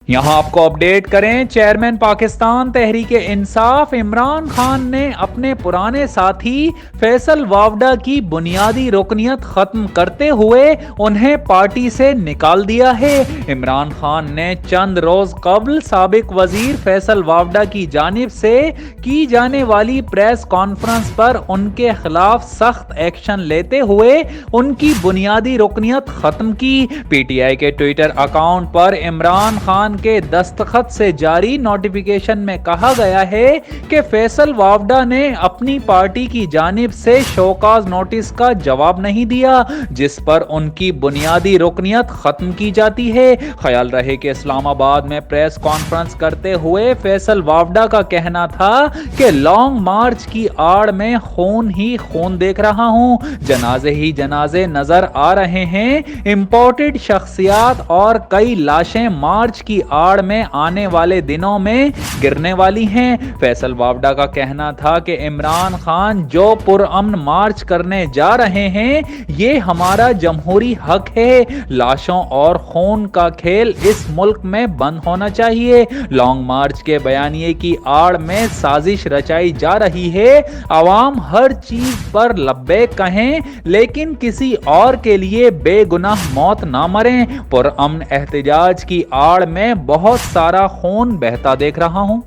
یہاں آپ کو اپڈیٹ کریں، چیئرمین پاکستان تحریک انصاف عمران خان نے اپنے پرانے ساتھی فیصل وافڈا کی بنیادی رکنیت ختم کرتے ہوئے انہیں پارٹی سے نکال دیا ہے۔ عمران خان نے چند روز قبل سابق وزیر فیصل وافڈا کی جانب سے کی جانے والی پریس کانفرنس پر ان کے خلاف سخت ایکشن لیتے ہوئے ان کی بنیادی رکنیت ختم کی۔ پی ٹی آئی کے ٹویٹر اکاؤنٹ پر عمران خان کے دستخط سے جاری نوٹیفیکیشن میں کہا گیا ہے کہ فیصل وافڈا نے اپنی پارٹی کی جانب سے شوکاز نوٹس کا جواب نہیں دیا، جس پر ان کی بنیادی رکنیت ختم کی جاتی ہے۔ خیال رہے کہ اسلام آباد میں پریس کانفرنس کرتے ہوئے فیصل وافڈا کا کہنا تھا کہ لانگ مارچ کی آڑ میں خون ہی خون دیکھ رہا ہوں، جنازے ہی جنازے نظر آ رہے ہیں، امپورٹڈ شخصیات اور کئی لاشیں مارچ کی آڑ میں آنے والے دنوں میں گرنے والی ہیں۔ فیصل وافڈا کا کہنا تھا کہ عمران خان جو پرامن مارچ کرنے جا رہے ہیں یہ ہمارا جمہوری حق ہے، لاشوں اور خون کا کھیل اس ملک میں بند ہونا چاہیے۔ لانگ مارچ کے بیانیے کی آڑ میں سازش رچائی جا رہی ہے، عوام ہر چیز پر لبیک کہیں لیکن کسی اور کے لیے بے گناہ موت نہ مریں۔ پرامن احتجاج کی آڑ میں بہت سارا خون بہتا دیکھ رہا ہوں۔